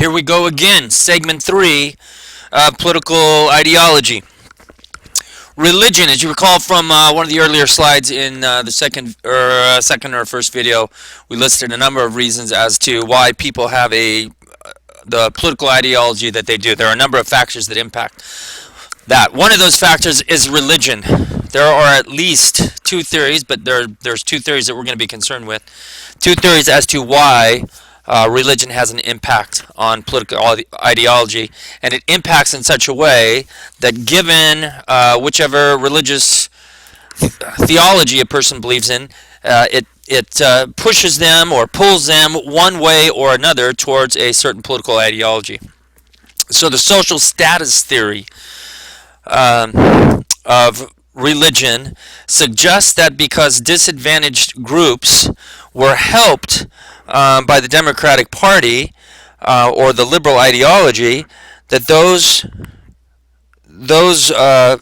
here we go again. Segment 3, political ideology. Religion, as you recall from one of the earlier slides in the second or first video, we listed a number of reasons as to why people have the political ideology that they do. There are a number of factors that impact that. One of those factors is religion. There are at least two theories, but there's two theories that we're going to be concerned with. Two theories as to why religion has an impact on political ideology, and it impacts in such a way that given whichever religious theology a person believes in, it pushes them or pulls them one way or another towards a certain political ideology. So the social status theory of religion suggests that because disadvantaged groups were helped by the Democratic Party or the liberal ideology, that those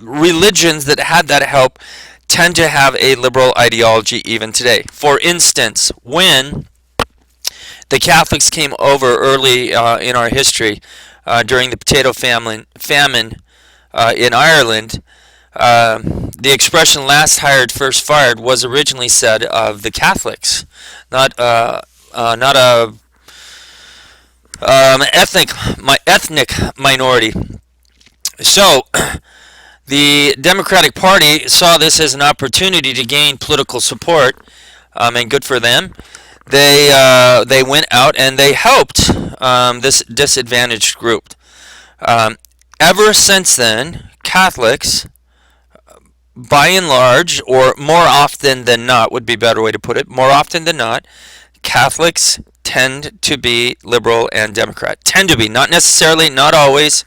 religions that had that help tend to have a liberal ideology even today. For instance, when the Catholics came over early in our history during the potato famine in Ireland, the expression "last hired, first fired" was originally said of the Catholics, not a ethnic minority. So the Democratic Party saw this as an opportunity to gain political support, and good for them. They went out and they helped this disadvantaged group. Ever since then, Catholics, by and large, or more often than not would be a better way to put it, more often than not, Catholics tend to be liberal and Democrat. Tend to be, not necessarily, not always,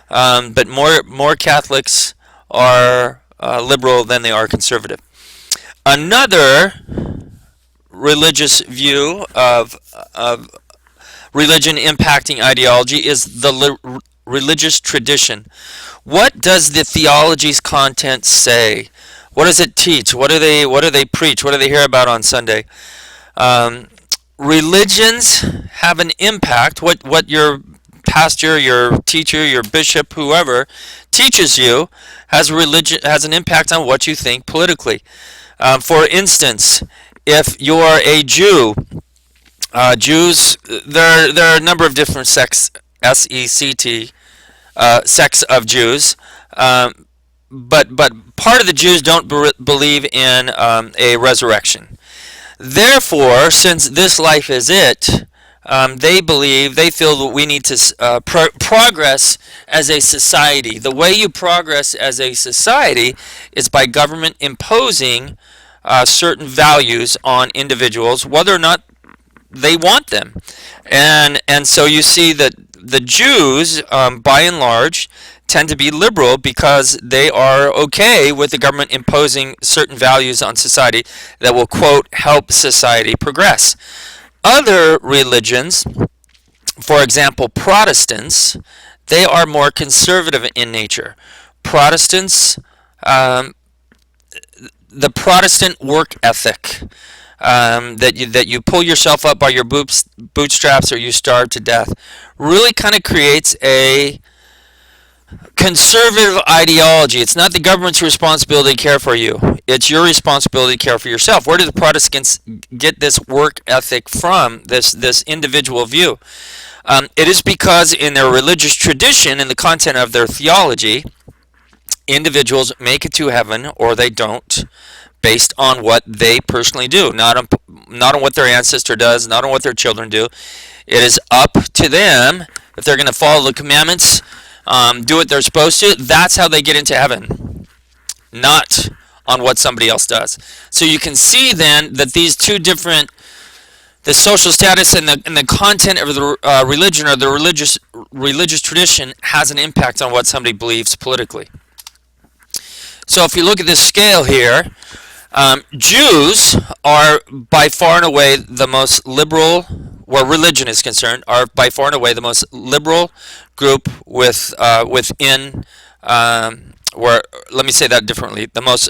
but more Catholics are liberal than they are conservative. Another religious view of religion impacting ideology is the religious tradition. What does the theology's content say? What does it teach? What do they preach? What do they hear about on Sunday? Religions have an impact. What your pastor, your teacher, your bishop, whoever teaches you has an impact on what you think politically. For instance, if you're a Jew, Jews, there are a number of different sects, S-E-C-T, sects of Jews, but part of the Jews don't believe in a resurrection. Therefore, since this life is it, they feel that we need to progress as a society. The way you progress as a society is by government imposing certain values on individuals, whether or not they want them. And so you see that the Jews, by and large, tend to be liberal because they are okay with the government imposing certain values on society that will, quote, help society progress. Other religions, for example, Protestants, they are more conservative in nature. Protestants, the Protestant work ethic, that you pull yourself up by your bootstraps or you starve to death, really kind of creates a conservative ideology. It's not the government's responsibility to care for you. It's your responsibility to care for yourself. Where do the Protestants get this work ethic from, this individual view? It is because in their religious tradition, in the content of their theology, individuals make it to heaven or they don't, based on what they personally do, not on what their ancestor does, not on what their children do. It is up to them if they're going to follow the commandments, do what they're supposed to. That's how they get into heaven, not on what somebody else does. So you can see then that these two different, the social status and the content of the religion or the religious tradition has an impact on what somebody believes politically. So if you look at this scale here, Jews are by far and away the most liberal, where religion is concerned, are by far and away the most liberal group within, let me say that differently, the most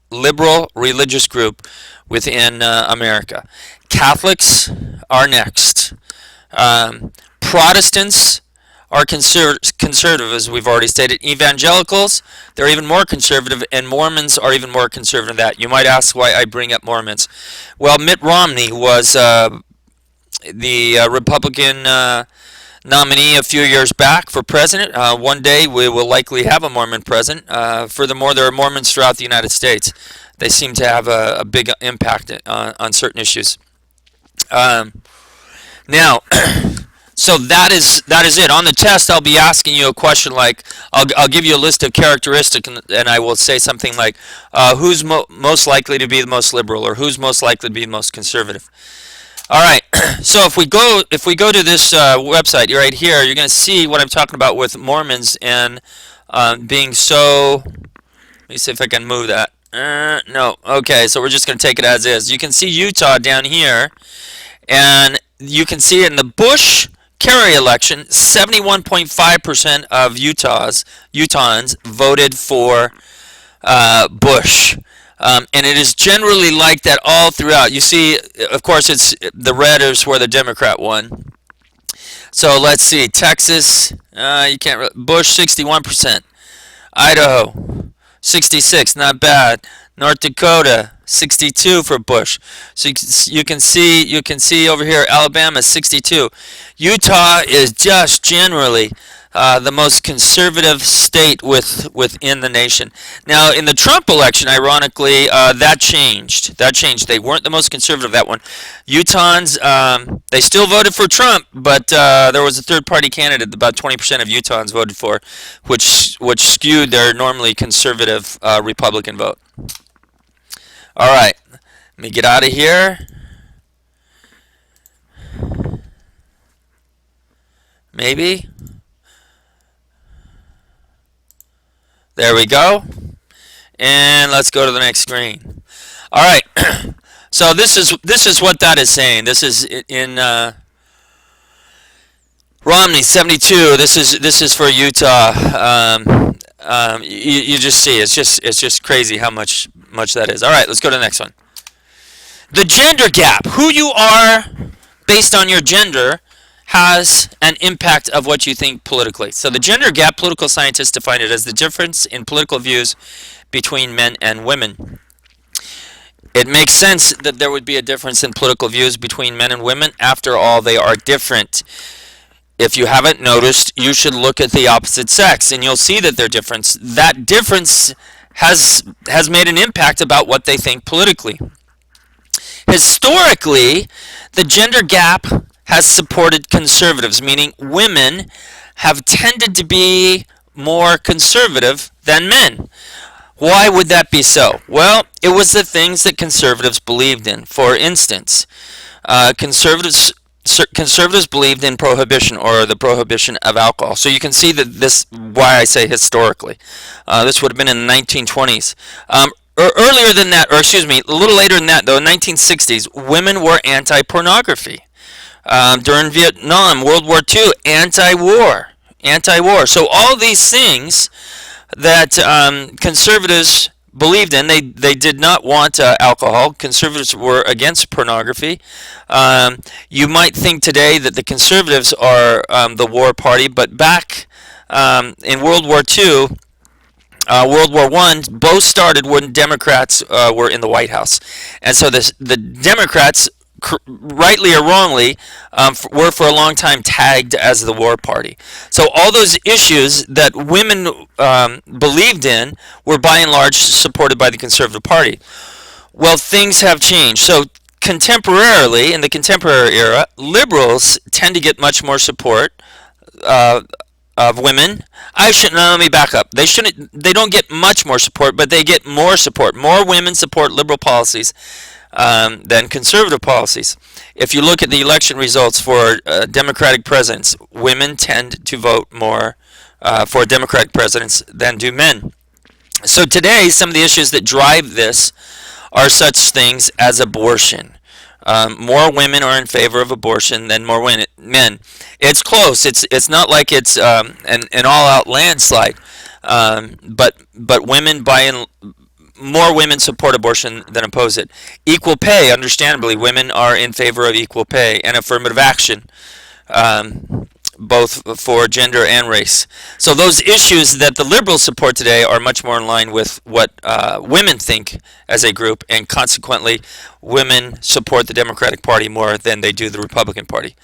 liberal religious group within America. Catholics are next. Protestants are conservative, as we've already stated. Evangelicals, they're even more conservative, and Mormons are even more conservative than that. You might ask why I bring up Mormons. Well, Mitt Romney was the Republican nominee a few years back for president. One day we will likely have a Mormon president. Furthermore, there are Mormons throughout the United States. They seem to have a big impact on certain issues. Now, so that is it. On the test, I'll be asking you a question like, I'll give you a list of characteristics, and I will say something like, who's most likely to be the most liberal, or who's most likely to be the most conservative. All right. So if we go to this website right here, you're going to see what I'm talking about with Mormons and being so. Let me see if I can move that. No. Okay. So we're just going to take it as is. You can see Utah down here, and you can see in the Bush-Kerry election, 71.5% of Utahns voted for Bush. And it is generally like that all throughout. You see, of course, it's the red is where the Democrat won. So let's see, Texas, you can't. Bush 61%, Idaho 66, not bad. North Dakota 62 for Bush. So you can see over here Alabama 62. Utah is just generally the most conservative state within the nation. Now, in the Trump election, ironically, that changed. They weren't the most conservative, that one. Utahns, they still voted for Trump, but there was a third-party candidate about 20% of Utahns voted for, which skewed their normally conservative Republican vote. All right, let me get out of here. Maybe. There we go. And let's go to the next screen. All right. So this is what that is saying. This is in Romney 72. This is for Utah. You just see it's just crazy how much that is. All right, let's go to the next one. The gender gap. Who you are based on your gender has an impact of what you think politically. So the gender gap, political scientists define it as the difference in political views between men and women. It makes sense that there would be a difference in political views between men and women. After all, they are different. If you haven't noticed, you should look at the opposite sex, and you'll see that they're different. That difference has made an impact about what they think politically. Historically, the gender gap has supported conservatives, meaning women have tended to be more conservative than men. Why would that be so? Well, it was the things that conservatives believed in. For instance, conservatives believed in prohibition, or the prohibition of alcohol. So you can see that why I say historically. This would have been in the 1920s. Earlier than that, or excuse me, a little later than that, though, in the 1960s, women were anti-pornography. During Vietnam, World War II, anti-war. So all these things that conservatives believed in, they did not want alcohol. Conservatives were against pornography. You might think today that the conservatives are the war party, but back in World War II, World War I, both started when Democrats were in the White House. And so the Democrats, rightly or wrongly, were for a long time tagged as the war party. So all those issues that women believed in were by and large supported by the Conservative Party. Well, things have changed. So contemporarily, in the contemporary era, liberals tend to get much more support of women. Let me back up. They don't get much more support, but they get more support. More women support liberal policies than conservative policies. If you look at the election results for Democratic presidents, women tend to vote more for Democratic presidents than do men. So today, some of the issues that drive this are such things as abortion. More women are in favor of abortion than more men. It's close. It's not like it's an all-out landslide. But women more women support abortion than oppose it. Equal pay, understandably, women are in favor of equal pay and affirmative action. both for gender and race. So those issues that the liberals support today are much more in line with what women think as a group, and consequently, women support the Democratic Party more than they do the Republican Party.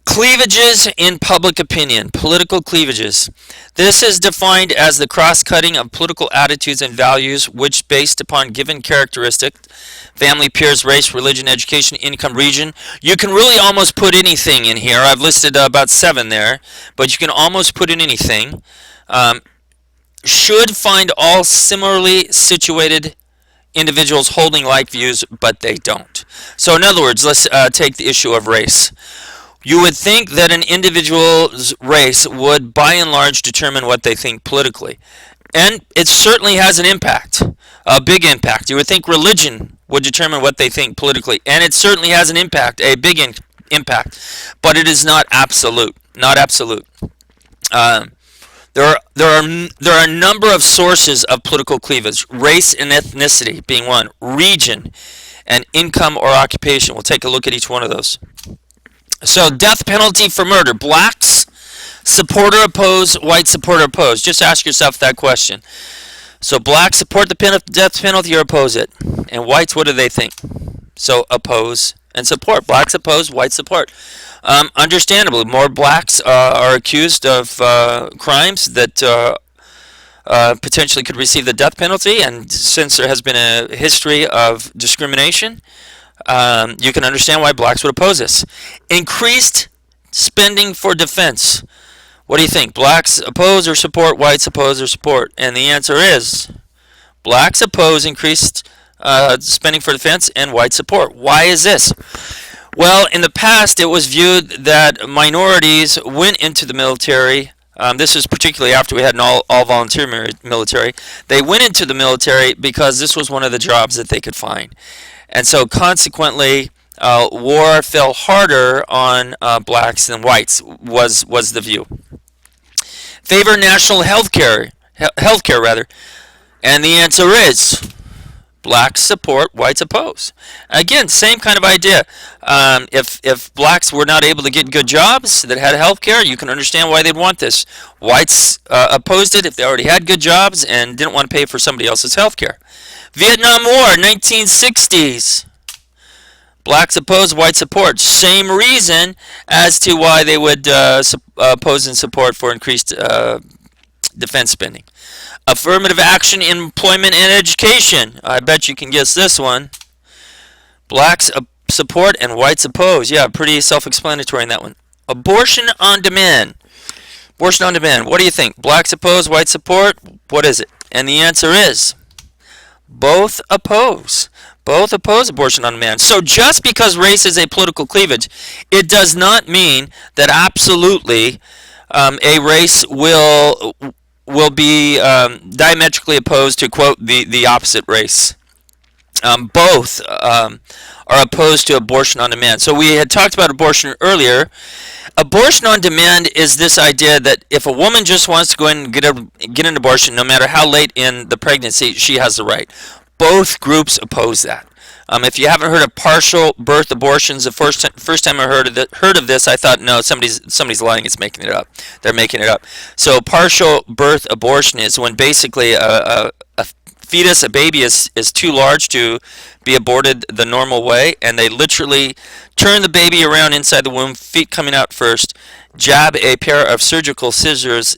Cleavages in public opinion, political cleavages. This is defined as the cross-cutting of political attitudes and values which, based upon given characteristics, family, peers, race, religion, education, income, region. You can really almost put anything in here. I've listed about 7 there, but you can almost put in anything. Should find all similarly situated individuals holding like views, but they don't. So in other words, let's take the issue of race. You would think that an individual's race would, by and large, determine what they think politically. And it certainly has an impact, a big impact. You would think religion would determine what they think politically, and it certainly has an impact, a big impact. But it is not absolute, not absolute. There are a number of sources of political cleavage, race and ethnicity being one, region, and income or occupation. We'll take a look at each one of those. So, death penalty for murder. Blacks, support or oppose, white support or oppose. Just ask yourself that question. So, blacks support the death penalty or oppose it. And whites, what do they think? So, oppose and support. Blacks oppose, whites support. Understandably, more blacks are accused of crimes that potentially could receive the death penalty. And since there has been a history of discrimination, you can understand why blacks would oppose this. Increased spending for defense. What do you think? Blacks oppose or support, whites oppose or support? And the answer is blacks oppose increased spending for defense, and whites support. Why is this? Well, in the past, it was viewed that minorities went into the military. This is particularly after we had an all-volunteer military. They went into the military because this was one of the jobs that they could find. And so consequently, war fell harder on blacks than whites, was the view. Favor national health care rather. And the answer is blacks support, whites oppose. Again, same kind of idea. If blacks were not able to get good jobs that had health care, you can understand why they'd want this. Whites opposed it if they already had good jobs and didn't want to pay for somebody else's health care. Vietnam War, 1960s. Blacks oppose, whites support. Same reason as to why they would oppose and support for increased defense spending. Affirmative action in employment and education. I bet you can guess this one. Blacks support and whites oppose. Yeah, pretty self-explanatory in that one. Abortion on demand. Abortion on demand. What do you think? Blacks oppose, whites support? What is it? And the answer is both oppose. Both oppose abortion on demand. So just because race is a political cleavage, it does not mean that absolutely a race will be diametrically opposed to, quote, the opposite race. Both are opposed to abortion on demand. So we had talked about abortion earlier. Abortion on demand is this idea that if a woman just wants to go in and get an abortion, no matter how late in the pregnancy, she has the right. Both groups oppose that. If you haven't heard of partial birth abortions, the first time I heard of this, I thought, no, somebody's lying. It's making it up. They're making it up. So partial birth abortion is when basically a fetus, a baby, is too large to be aborted the normal way, and they literally turn the baby around inside the womb, feet coming out first, jab a pair of surgical scissors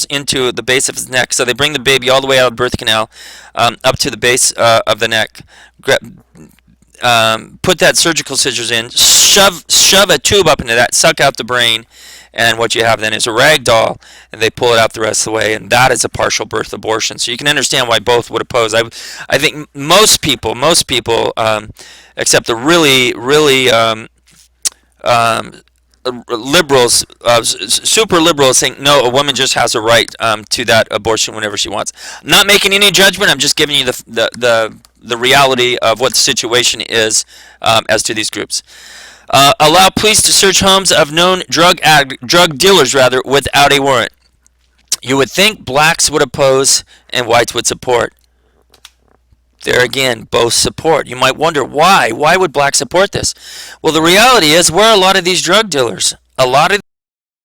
into the base of his neck. So they bring the baby all the way out of the birth canal up to the base of the neck. Put that surgical scissors in, shove a tube up into that, suck out the brain, and what you have then is a rag doll, and they pull it out the rest of the way, and that is a partial birth abortion. So you can understand why both would oppose. I think most people, except the really liberals, super liberals, think no, a woman just has a right to that abortion whenever she wants. I'm not making any judgment. I'm just giving you the reality of what the situation is as to these groups. Allow police to search homes of known drug dealers without a warrant. You would think blacks would oppose and whites would support. There again, both support. You might wonder why. Why would blacks support this? Well, the reality is, where are a lot of these drug dealers? a lot of